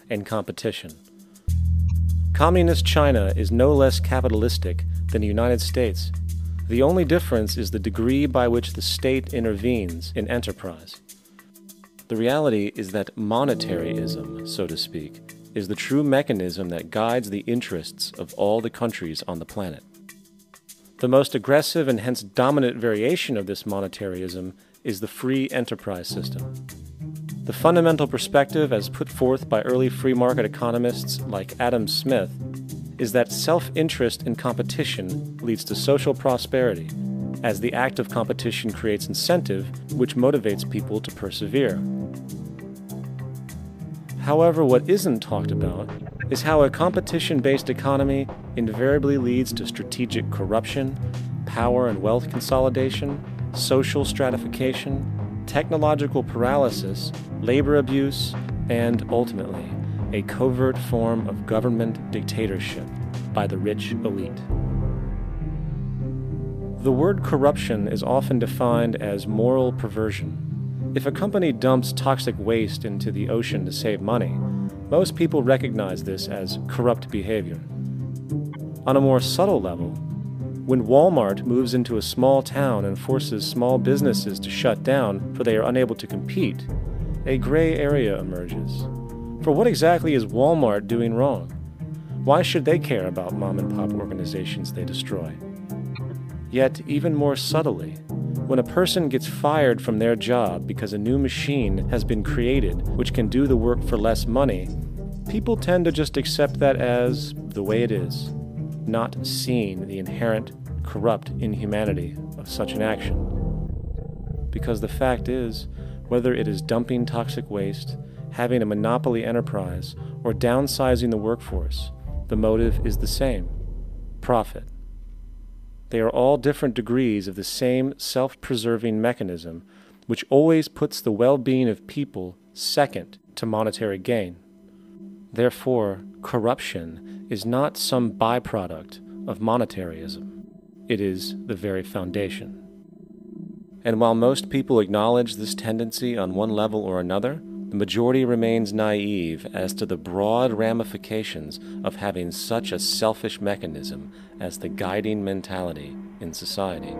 and competition. Communist China is no less capitalistic than the United States. The only difference is the degree by which the state intervenes in enterprise. The reality is that monetaryism, so to speak, is the true mechanism that guides the interests of all the countries on the planet. The most aggressive and hence dominant variation of this monetaryism is the free enterprise system. The fundamental perspective as put forth by early free market economists like Adam Smith is that self-interest in competition leads to social prosperity, as the act of competition creates incentive which motivates people to persevere. However, what isn't talked about is how a competition-based economy invariably leads to strategic corruption, power and wealth consolidation, social stratification, technological paralysis, labor abuse, and, ultimately, a covert form of government dictatorship by the rich elite. The word corruption is often defined as moral perversion. If a company dumps toxic waste into the ocean to save money, most people recognize this as corrupt behavior. On a more subtle level, when Walmart moves into a small town and forces small businesses to shut down for they are unable to compete, a gray area emerges. For what exactly is Walmart doing wrong? Why should they care about mom-and-pop organizations they destroy? Yet, even more subtly, when a person gets fired from their job because a new machine has been created which can do the work for less money, people tend to just accept that as the way it is, not seeing the inherent, corrupt inhumanity of such an action. Because the fact is, whether it is dumping toxic waste, having a monopoly enterprise, or downsizing the workforce, the motive is the same: profit. They are all different degrees of the same self-preserving mechanism, which always puts the well-being of people second to monetary gain. Therefore, corruption is not some byproduct of monetaryism. It is the very foundation. And while most people acknowledge this tendency on one level or another, the majority remains naive as to the broad ramifications of having such a selfish mechanism as the guiding mentality in society.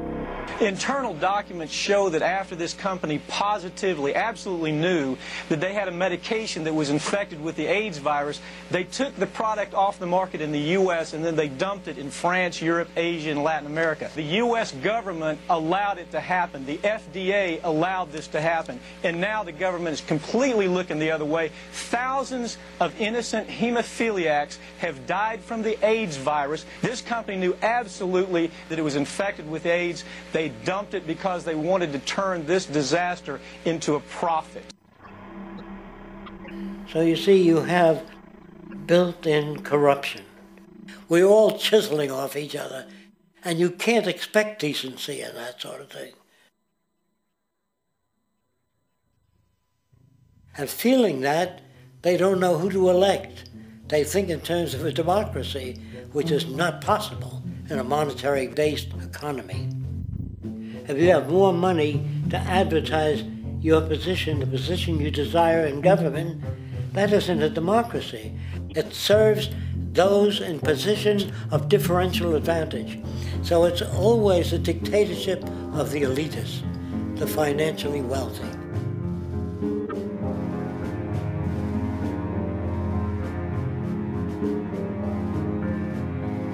Internal documents show that after this company positively, absolutely knew that they had a medication that was infected with the AIDS virus, they took the product off the market in the U.S. and then they dumped it in France, Europe, Asia, and Latin America. The U.S. government allowed it to happen. The FDA allowed this to happen. And now the government is completely looking the other way. Thousands of innocent hemophiliacs have died from the AIDS virus. This company knew absolutely that it was infected with AIDS. They dumped it because they wanted to turn this disaster into a profit. So you see, you have built-in corruption. We're all chiseling off each other, and you can't expect decency in that sort of thing. And feeling that, they don't know who to elect. They think in terms of a democracy, which is not possible in a monetary-based economy. If you have more money to advertise your position, the position you desire in government, that isn't a democracy. It serves those in positions of differential advantage. So it's always a dictatorship of the elitists, the financially wealthy.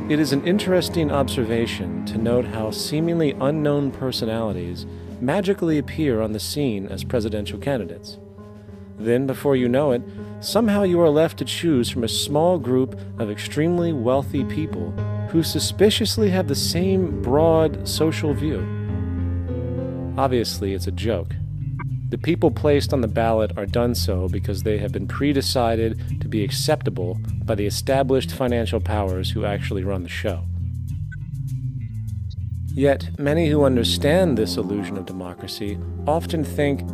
It is an interesting observation to note how seemingly unknown personalities magically appear on the scene as presidential candidates. Then, before you know it, somehow you are left to choose from a small group of extremely wealthy people who suspiciously have the same broad social view. Obviously, it's a joke. The people placed on the ballot are done so because they have been pre-decided to be acceptable by the established financial powers who actually run the show. Yet, many who understand this illusion of democracy often think,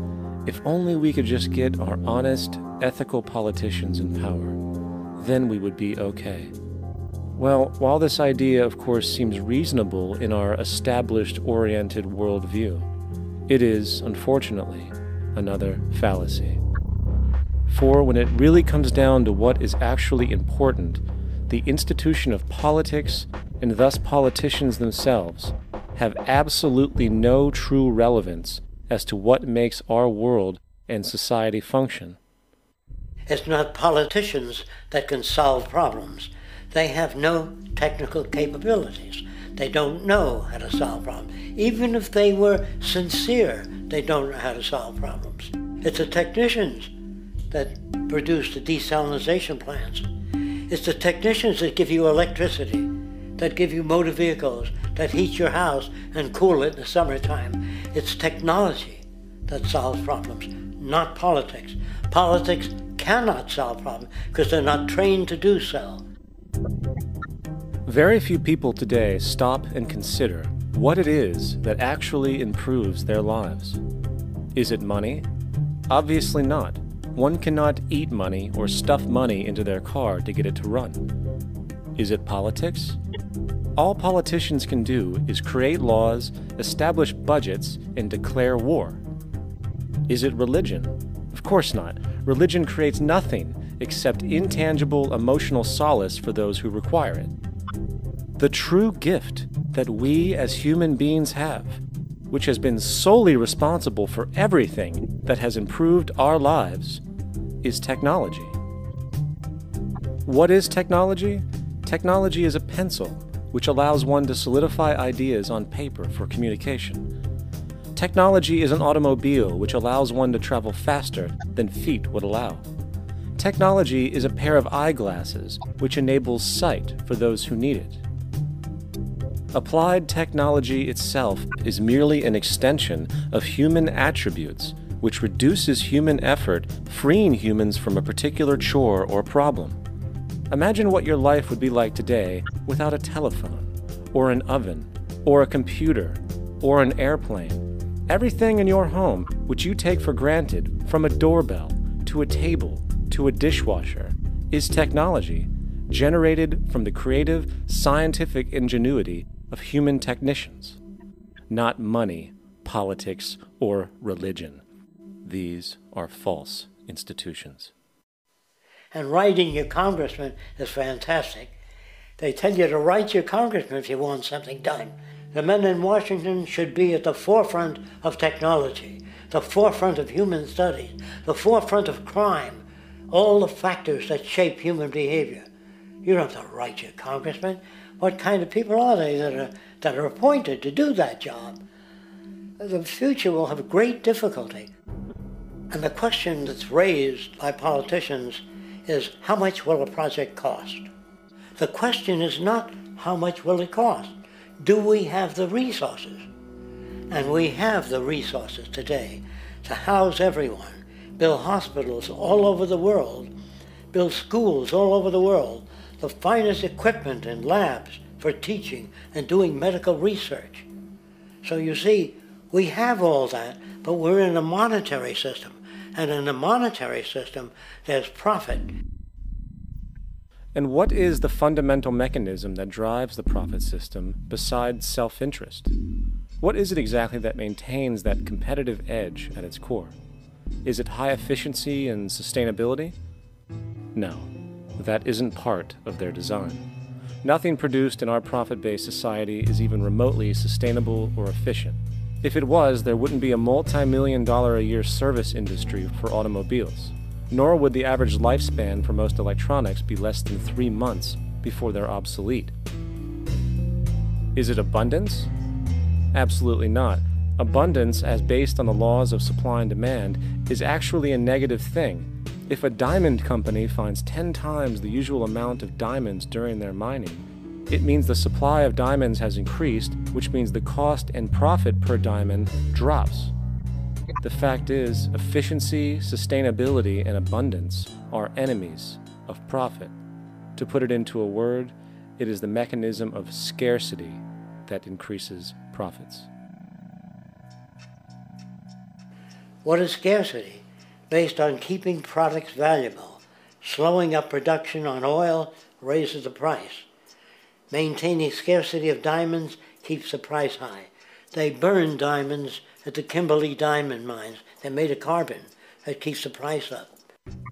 if only we could just get our honest, ethical politicians in power, then we would be okay. Well, while this idea, of course, seems reasonable in our established-oriented worldview, it is, unfortunately, another fallacy. For when it really comes down to what is actually important, the institution of politics, and thus politicians themselves, have absolutely no true relevance as to what makes our world and society function. It's not politicians that can solve problems. They have no technical capabilities. They don't know how to solve problems. Even if they were sincere, they don't know how to solve problems. It's the technicians that produce the desalination plants. It's the technicians that give you electricity, that give you motor vehicles, that heat your house and cool it in the summertime. It's technology that solves problems, not politics. Politics cannot solve problems because they're not trained to do so. Very few people today stop and consider what it is that actually improves their lives. Is it money? Obviously not. One cannot eat money or stuff money into their car to get it to run. Is it politics? All politicians can do is create laws, establish budgets, and declare war. Is it religion? Of course not. Religion creates nothing except intangible emotional solace for those who require it. The true gift that we as human beings have, which has been solely responsible for everything that has improved our lives, is technology. What is technology? Technology is a pencil which allows one to solidify ideas on paper for communication. Technology is an automobile which allows one to travel faster than feet would allow. Technology is a pair of eyeglasses which enables sight for those who need it. Applied technology itself is merely an extension of human attributes which reduces human effort, freeing humans from a particular chore or problem. Imagine what your life would be like today without a telephone, or an oven, or a computer, or an airplane. Everything in your home which you take for granted, from a doorbell to a table to a dishwasher, is technology generated from the creative, scientific ingenuity of human technicians, not money, politics, or religion. These are false institutions. And writing your congressman is fantastic. They tell you to write your congressman if you want something done. The men in Washington should be at the forefront of technology, the forefront of human studies, the forefront of crime, all the factors that shape human behavior. You don't have to write your congressman. What kind of people are they that are appointed to do that job? The future will have great difficulty. And the question that's raised by politicians is, how much will a project cost? The question is not, how much will it cost? Do we have the resources? And we have the resources today to house everyone, build hospitals all over the world, build schools all over the world, the finest equipment and labs for teaching and doing medical research. So you see, we have all that, but we're in a monetary system. And in a monetary system, there's profit. And what is the fundamental mechanism that drives the profit system besides self-interest? What is it exactly that maintains that competitive edge at its core? Is it high efficiency and sustainability? No, that isn't part of their design. Nothing produced in our profit-based society is even remotely sustainable or efficient. If it was, there wouldn't be a multi-million-dollar-a-year service industry for automobiles, nor would the average lifespan for most electronics be less than 3 months before they're obsolete. Is it abundance? Absolutely not. Abundance, as based on the laws of supply and demand, is actually a negative thing. If a diamond company finds 10 times the usual amount of diamonds during their mining, it means the supply of diamonds has increased, which means the cost and profit per diamond drops. The fact is, efficiency, sustainability, and abundance are enemies of profit. To put it into a word, it is the mechanism of scarcity that increases profits. What is scarcity? Based on keeping products valuable. Slowing up production on oil raises the price. Maintaining scarcity of diamonds keeps the price high. They burn diamonds at the Kimberley diamond mines. They're made of carbon. That keeps the price up.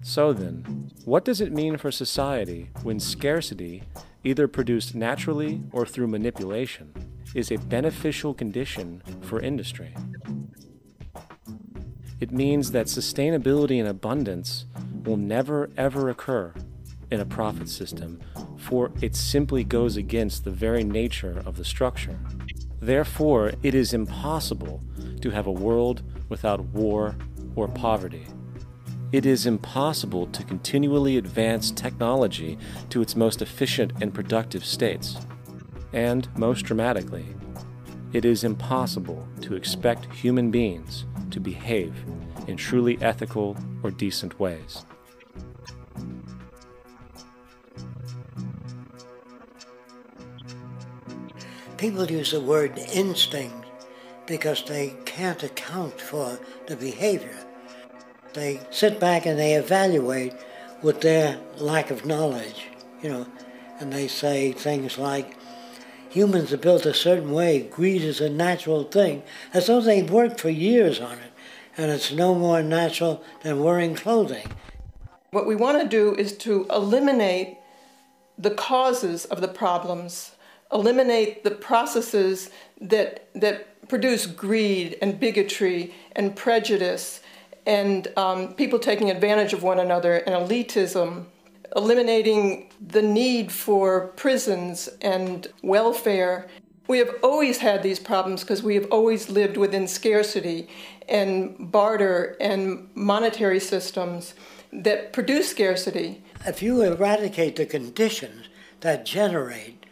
So then, what does it mean for society when scarcity, either produced naturally or through manipulation, is a beneficial condition for industry? It means that sustainability and abundance will never ever occur in a profit system, for it simply goes against the very nature of the structure. Therefore, it is impossible to have a world without war or poverty. It is impossible to continually advance technology to its most efficient and productive states. And, most dramatically, it is impossible to expect human beings to behave in truly ethical or decent ways. People use the word instinct because they can't account for the behavior. They sit back and they evaluate with their lack of knowledge, and they say things like, humans are built a certain way, greed is a natural thing, as though they've worked for years on it, and it's no more natural than wearing clothing. What we want to do is to eliminate the causes of the problems, eliminate the processes that produce greed and bigotry and prejudice and people taking advantage of one another and elitism, eliminating the need for prisons and welfare. We have always had these problems because we have always lived within scarcity and barter and monetary systems that produce scarcity. If you eradicate the conditions that generate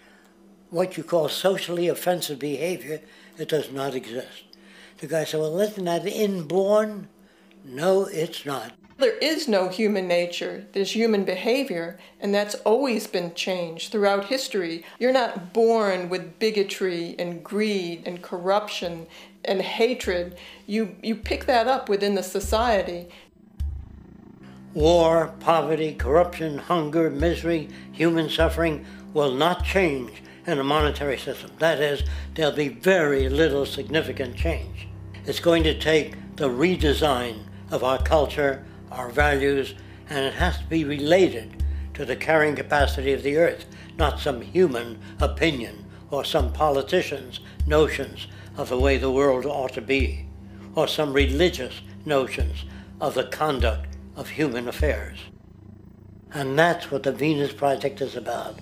what you call socially offensive behavior, it does not exist. The guy said, well, isn't that inborn? No, it's not. There is no human nature. There's human behavior, and that's always been changed throughout history. You're not born with bigotry and greed and corruption and hatred. You pick that up within the society. War, poverty, corruption, hunger, misery, human suffering will not change in a monetary system. That is, there'll be very little significant change. It's going to take the redesign of our culture, our values, and it has to be related to the carrying capacity of the earth, not some human opinion or some politician's notions of the way the world ought to be, or some religious notions of the conduct of human affairs. And that's what the Venus Project is about.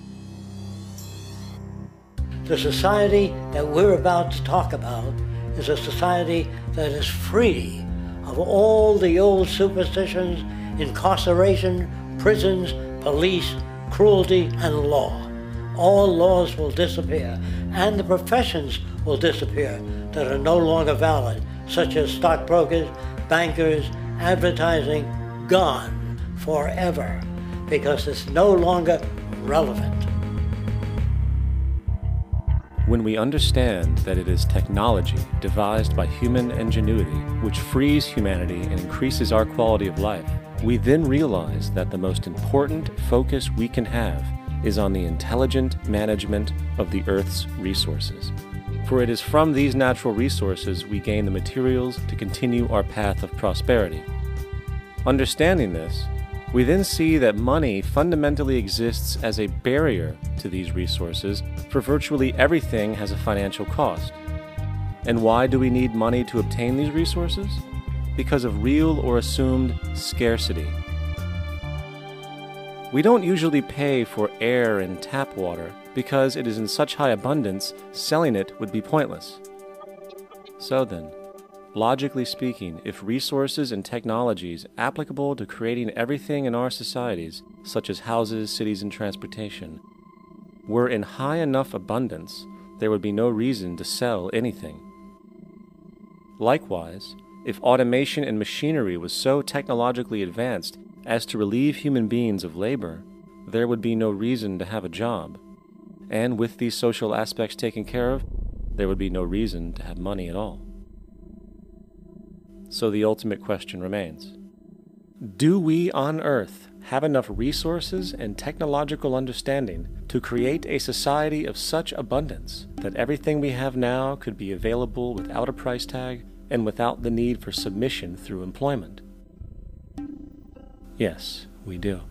The society that we're about to talk about is a society that is free of all the old superstitions, incarceration, prisons, police, cruelty, and law. All laws will disappear, and the professions will disappear that are no longer valid, such as stockbrokers, bankers, advertising, gone forever, because it's no longer relevant. When we understand that it is technology devised by human ingenuity which frees humanity and increases our quality of life, we then realize that the most important focus we can have is on the intelligent management of the Earth's resources. For it is from these natural resources we gain the materials to continue our path of prosperity. Understanding this, we then see that money fundamentally exists as a barrier to these resources, for virtually everything has a financial cost. And why do we need money to obtain these resources? Because of real or assumed scarcity. We don't usually pay for air and tap water because it is in such high abundance, selling it would be pointless. So then, logically speaking, if resources and technologies applicable to creating everything in our societies, such as houses, cities, and transportation, were in high enough abundance, there would be no reason to sell anything. Likewise, if automation and machinery was so technologically advanced as to relieve human beings of labor, there would be no reason to have a job. And with these social aspects taken care of, there would be no reason to have money at all. So the ultimate question remains: do we on Earth have enough resources and technological understanding to create a society of such abundance that everything we have now could be available without a price tag and without the need for submission through employment? Yes, we do.